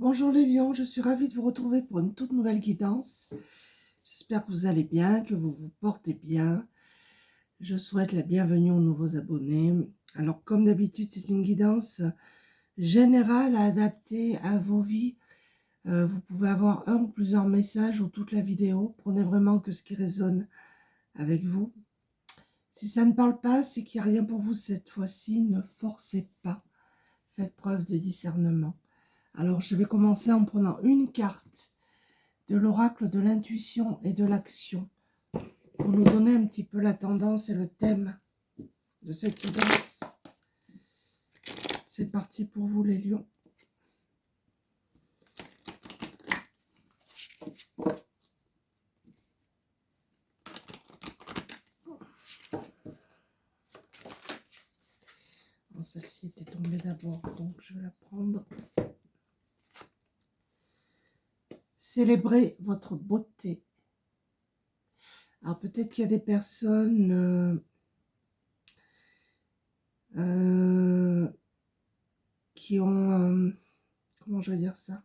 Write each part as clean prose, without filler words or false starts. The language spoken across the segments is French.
Bonjour les lions, je suis ravie de vous retrouver pour une toute nouvelle guidance. J'espère que vous allez bien, que vous vous portez bien. Je souhaite la bienvenue aux nouveaux abonnés. Alors comme d'habitude, c'est une guidance générale à adapter à vos vies. Vous pouvez avoir un ou plusieurs messages ou toute la vidéo. Prenez vraiment que ce qui résonne avec vous. Si ça ne parle pas, c'est qu'il n'y a rien pour vous cette fois-ci. Ne forcez pas. Faites preuve de discernement. Alors, je vais commencer en prenant une carte de l'oracle de l'intuition et de l'action pour nous donner un petit peu la tendance et le thème de cette guidance. C'est parti pour vous les lions. Celle-ci était tombée d'abord, donc je vais la prendre. Célébrez votre beauté. Alors peut-être qu'il y a des personnes qui ont, comment je vais dire ça,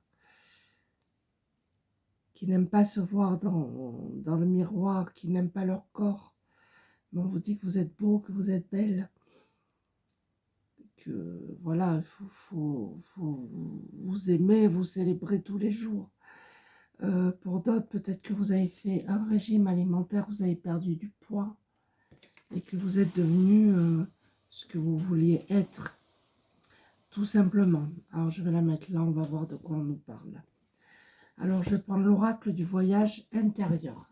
qui n'aiment pas se voir dans le miroir, qui n'aiment pas leur corps. Mais on vous dit que vous êtes beau, que vous êtes belle. Que voilà, il faut vous aimer, vous célébrer tous les jours. Pour d'autres, peut-être que vous avez fait un régime alimentaire, vous avez perdu du poids et que vous êtes devenu ce que vous vouliez être, tout simplement. Alors, je vais la mettre là, on va voir de quoi on nous parle. Alors, je vais prendre l'oracle du voyage intérieur.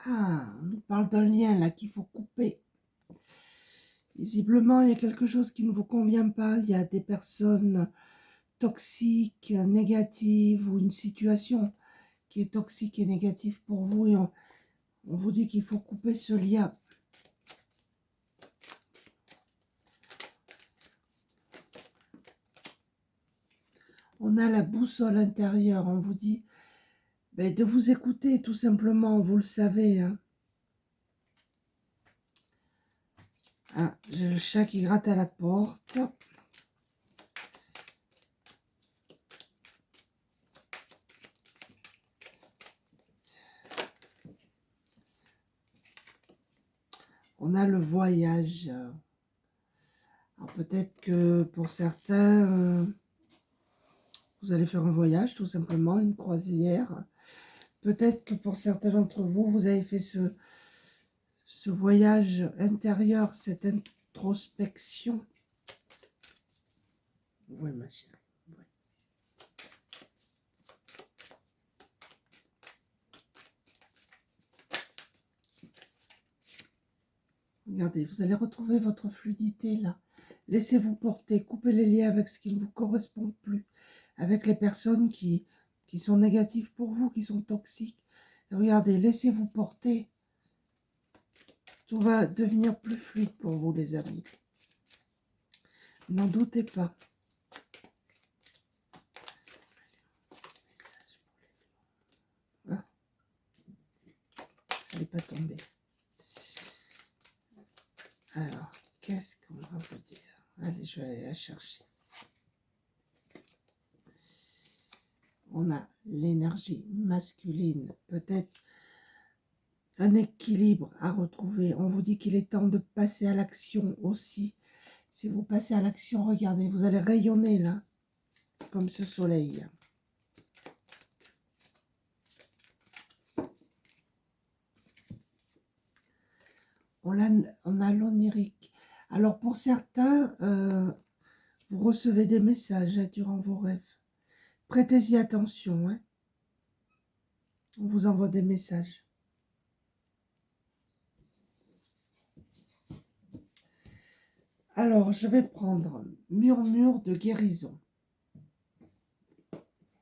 Ah, on nous parle d'un lien là qu'il faut couper. Visiblement, il y a quelque chose qui ne vous convient pas. Il y a des personnes toxiques, négatives ou une situation qui est toxique et négative pour vous. Et on vous dit qu'il faut couper ce lien. On a la boussole intérieure. On vous dit de vous écouter tout simplement. Vous le savez. Hein. Ah, j'ai le chat qui gratte à la porte. On a le voyage. Alors peut-être que pour certains, vous allez faire un voyage tout simplement, une croisière. Peut-être que pour certains d'entre vous, vous avez fait ce voyage intérieur, cette introspection. Oui, ma chérie. Ouais. Regardez, vous allez retrouver votre fluidité là. Laissez-vous porter, coupez les liens avec ce qui ne vous correspond plus, avec les personnes qui sont négatives pour vous, qui sont toxiques. Et regardez, laissez-vous porter. Tout va devenir plus fluide pour vous, les amis. N'en doutez pas. Ah, elle n'est pas tombée. Alors, qu'est-ce qu'on va vous dire? Allez, je vais aller la chercher. On a l'énergie masculine, peut-être un équilibre à retrouver. On vous dit qu'il est temps de passer à l'action aussi. Si vous passez à l'action, regardez, vous allez rayonner là, comme ce soleil. On a l'onirique. Alors pour certains, vous recevez des messages durant vos rêves. Prêtez-y attention. Hein. On vous envoie des messages. Alors, je vais prendre Murmure de guérison.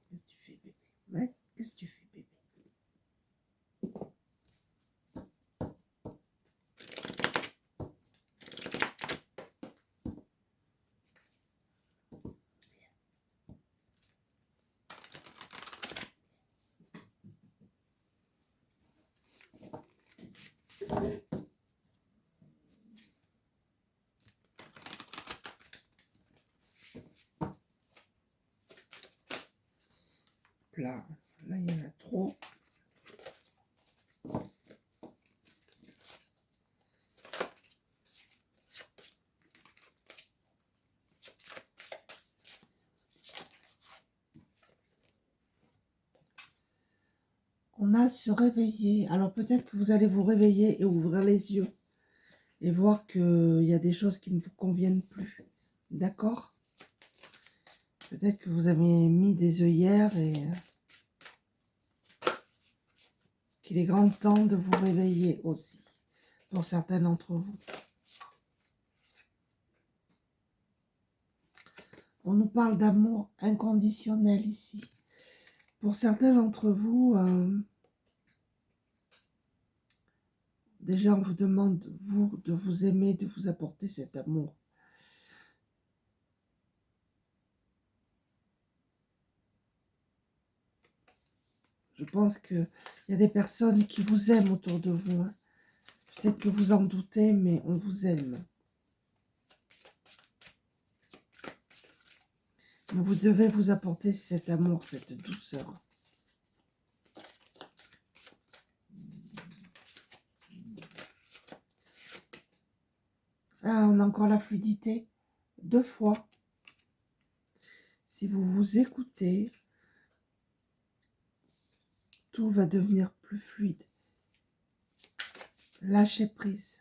Qu'est-ce que tu fais, bébé? Ouais, qu'est-ce que tu fais, bébé? Là, il y en a trop. On a se réveiller. Alors peut-être que vous allez vous réveiller et ouvrir les yeux et voir qu'il y a des choses qui ne vous conviennent plus. D'accord? Peut-être que vous avez mis des œillères et qu'il est grand temps de vous réveiller aussi, pour certains d'entre vous. On nous parle d'amour inconditionnel ici. Pour certains d'entre vous, déjà on vous demande, vous, de vous aimer, de vous apporter cet amour. Je pense qu'il y a des personnes qui vous aiment autour de vous. Hein. Peut-être que vous en doutez, mais on vous aime. Mais vous devez vous apporter cet amour, cette douceur. Ah, on a encore la fluidité. 2 fois. Si vous vous écoutez, tout va devenir plus fluide. Lâchez prise.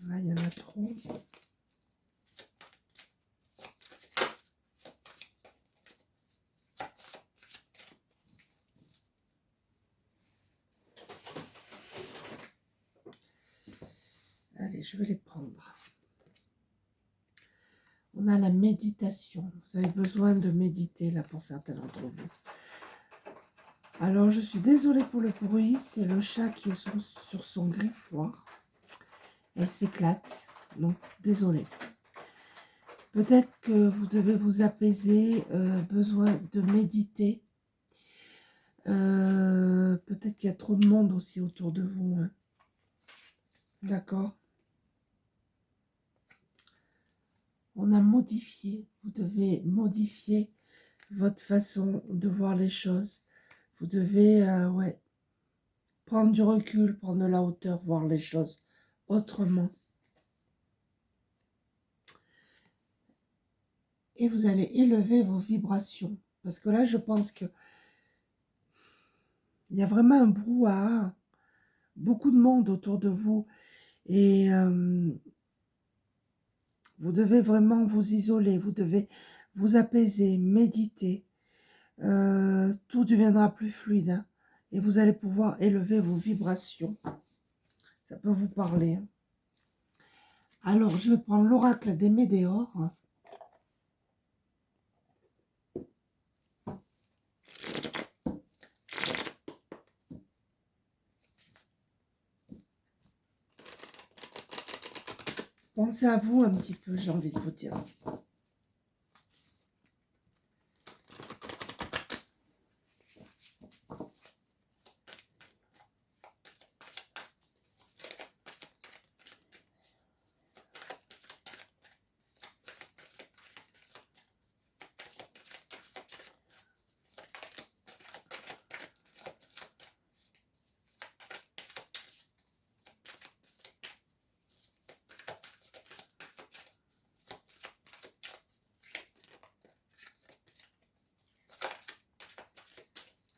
Là, il y en a trop. Allez, je vais les prendre. On a la méditation. Vous avez besoin de méditer, là, pour certains d'entre vous. Alors, je suis désolée pour le bruit. C'est le chat qui est sur son griffoir. Elle s'éclate. Donc, désolée. Peut-être que vous devez vous apaiser. Besoin de méditer. Peut-être qu'il y a trop de monde aussi autour de vous. Hein. D'accord. On a modifié. Vous devez modifier votre façon de voir les choses. Vous devez ouais, prendre du recul, prendre de la hauteur, voir les choses autrement. Et vous allez élever vos vibrations. Parce que là, je pense que il y a vraiment un brouhaha. Beaucoup de monde autour de vous. Et vous devez vraiment vous isoler. Vous devez vous apaiser, méditer. Tout deviendra plus fluide. Hein, et vous allez pouvoir élever vos vibrations. Ça peut vous parler. Hein. Alors, je vais prendre l'oracle des Médéors. Pensez à vous un petit peu, j'ai envie de vous dire.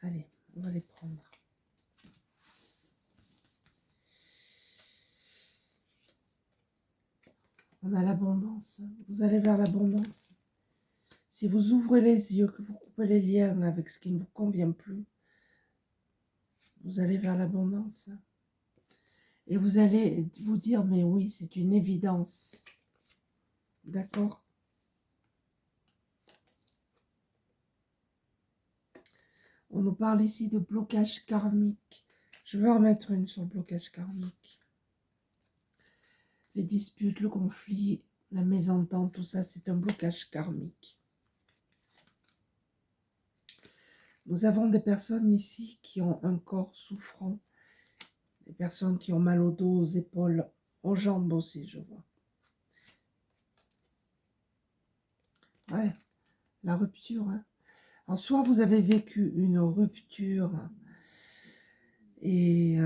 Allez, on va les prendre. On a l'abondance. Vous allez vers l'abondance. Si vous ouvrez les yeux, que vous coupez les liens avec ce qui ne vous convient plus, Vous allez vers l'abondance. Et vous allez vous dire, mais oui, c'est une évidence. D'accord? On nous parle ici de blocage karmique. Je vais en mettre une sur le blocage karmique. Les disputes, le conflit, la mésentente, tout ça, c'est un blocage karmique. Nous avons des personnes ici qui ont un corps souffrant. Des personnes qui ont mal au dos, aux épaules, aux jambes aussi, je vois. Ouais, la rupture. Hein. En soit, vous avez vécu une rupture et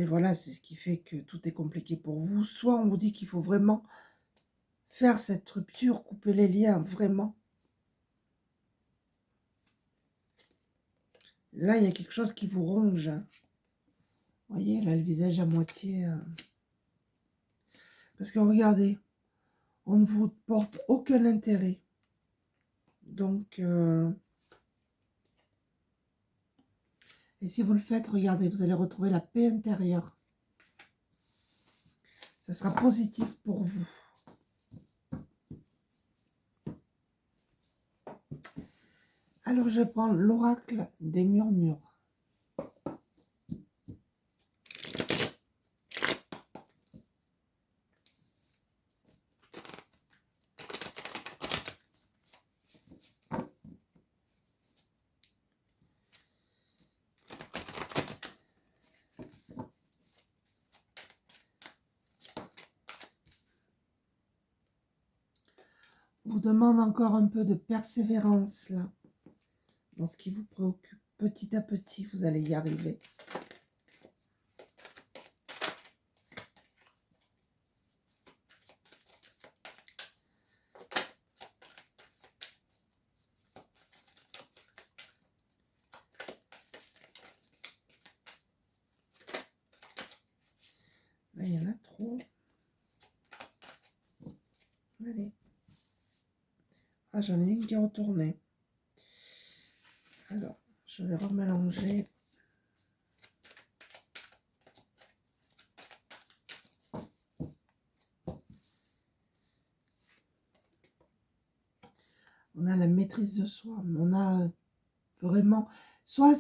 voilà, c'est ce qui fait que tout est compliqué pour vous. Soit on vous dit qu'il faut vraiment faire cette rupture, couper les liens, vraiment. Là, il y a quelque chose qui vous ronge. Vous voyez, là, le visage à moitié. Parce que regardez, on ne vous porte aucun intérêt. Donc, et si vous le faites, regardez, vous allez retrouver la paix intérieure. Ça sera positif pour vous. Alors, je prends l'oracle des murmures. Vous demande encore un peu de persévérance là, dans ce qui vous préoccupe. Petit à petit, vous allez y arriver. Là, il y en a trop. Allez. Ah, j'en ai une qui est retournée. Alors, je vais remélanger. On a la maîtrise de soi. On a vraiment... Soit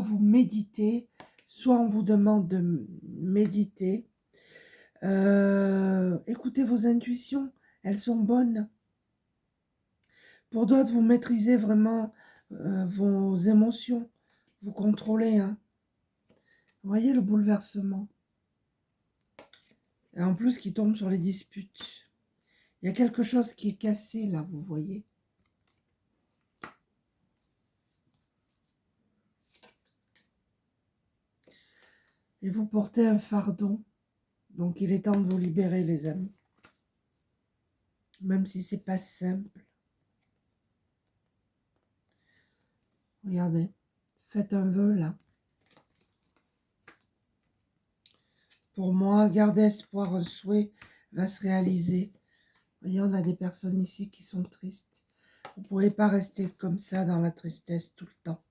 vous méditez, soit on vous demande de méditer. Écoutez vos intuitions. Elles sont bonnes. Pour d'autres, vous maîtrisez vraiment vos émotions. Vous contrôlez. Hein. Vous voyez le bouleversement. Et en plus, qui tombe sur les disputes. Il y a quelque chose qui est cassé là, vous voyez. Et vous portez un fardeau. Donc, il est temps de vous libérer, les amis. Même si c'est pas simple. Regardez. Faites un vœu là. Pour moi, gardez espoir, un souhait va se réaliser. Vous voyez, on a des personnes ici qui sont tristes. Vous ne pouvez pas rester comme ça dans la tristesse tout le temps.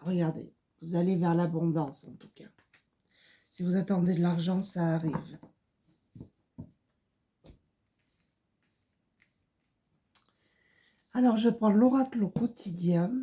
Regardez, vous allez vers l'abondance en tout cas. Si vous attendez de l'argent, ça arrive. Alors, je prends l'oracle au quotidien.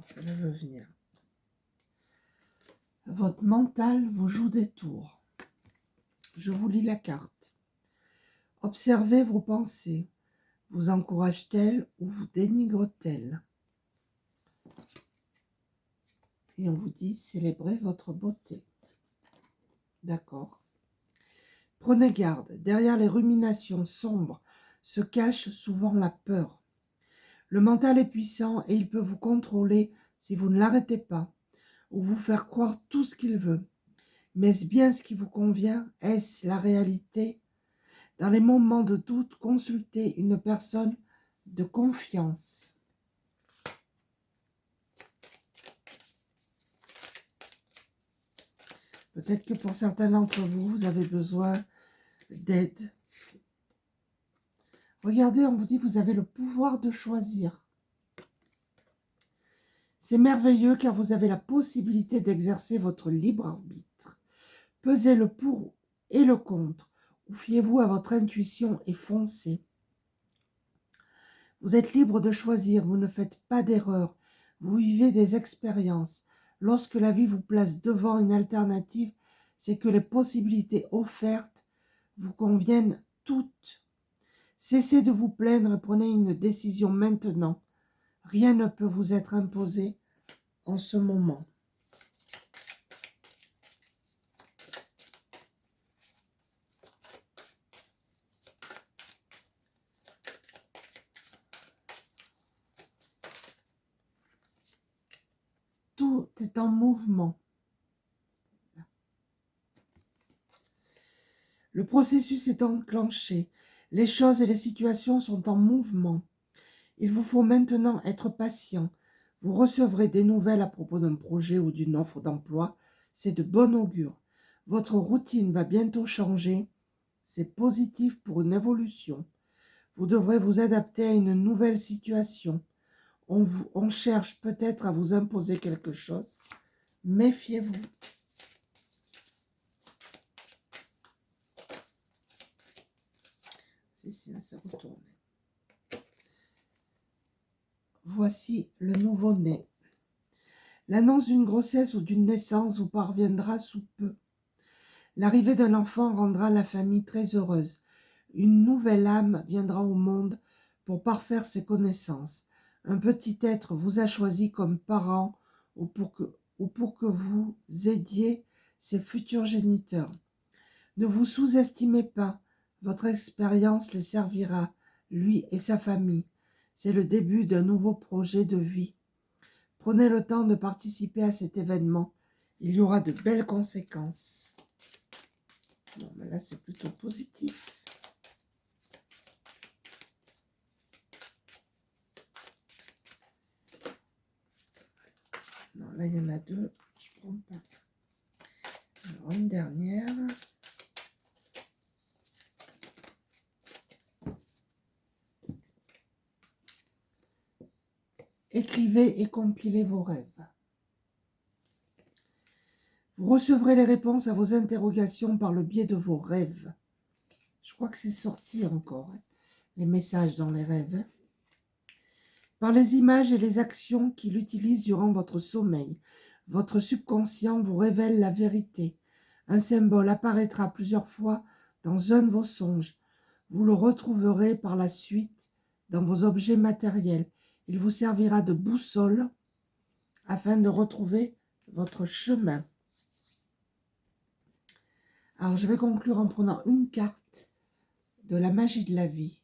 Cela veut venir. Votre mental vous joue des tours. Je vous lis la carte. Observez vos pensées. Vous encourage-t-elle ou vous dénigre-t-elle? Et on vous dit, célébrez votre beauté. D'accord. Prenez garde, derrière les ruminations sombres se cache souvent la peur. Le mental est puissant et il peut vous contrôler si vous ne l'arrêtez pas, ou vous faire croire tout ce qu'il veut. Mais est-ce bien ce qui vous convient? Est-ce la réalité? Dans les moments de doute, consultez une personne de confiance. Peut-être que pour certains d'entre vous, vous avez besoin d'aide. Regardez, on vous dit que vous avez le pouvoir de choisir. C'est merveilleux car vous avez la possibilité d'exercer votre libre arbitre. Pesez le pour et le contre. Ou fiez-vous à votre intuition et foncez. Vous êtes libre de choisir, vous ne faites pas d'erreur. Vous vivez des expériences. Lorsque la vie vous place devant une alternative, c'est que les possibilités offertes vous conviennent toutes. Cessez de vous plaindre et prenez une décision maintenant. Rien ne peut vous être imposé en ce moment. Tout est en mouvement. Le processus est enclenché. Les choses et les situations sont en mouvement. Il vous faut maintenant être patient. Vous recevrez des nouvelles à propos d'un projet ou d'une offre d'emploi. C'est de bon augure. Votre routine va bientôt changer. C'est positif pour une évolution. Vous devrez vous adapter à une nouvelle situation. On cherche peut-être à vous imposer quelque chose. Méfiez-vous. Si, là, c'est retourné. Voici le nouveau-né. L'annonce d'une grossesse ou d'une naissance vous parviendra sous peu. L'arrivée d'un enfant rendra la famille très heureuse. Une nouvelle âme viendra au monde pour parfaire ses connaissances. Un petit être vous a choisi comme parent ou pour que vous aidiez ses futurs géniteurs. Ne vous sous-estimez pas, votre expérience les servira, lui et sa famille. C'est le début d'un nouveau projet de vie. Prenez le temps de participer à cet événement. Il y aura de belles conséquences. Non, mais là, c'est plutôt positif. Non, là, il y en a deux. Je ne prends pas. Alors, une dernière. Écrivez et compilez vos rêves. Vous recevrez les réponses à vos interrogations par le biais de vos rêves. Je crois que c'est sorti encore, hein, les messages dans les rêves. Par les images et les actions qu'il utilise durant votre sommeil, votre subconscient vous révèle la vérité. Un symbole apparaîtra plusieurs fois dans un de vos songes. Vous le retrouverez par la suite dans vos objets matériels. Il vous servira de boussole afin de retrouver votre chemin. Alors, je vais conclure en prenant une carte de la magie de la vie.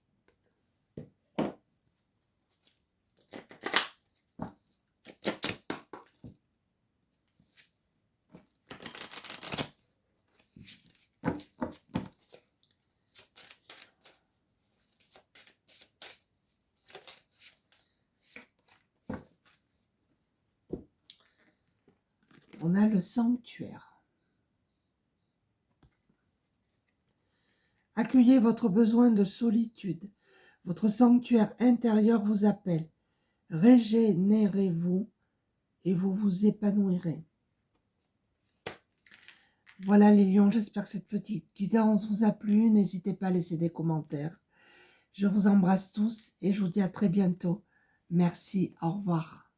On a le sanctuaire. Accueillez votre besoin de solitude. Votre sanctuaire intérieur vous appelle. Régénérez-vous et vous vous épanouirez. Voilà les lions, j'espère que cette petite guidance vous a plu. N'hésitez pas à laisser des commentaires. Je vous embrasse tous et je vous dis à très bientôt. Merci, au revoir.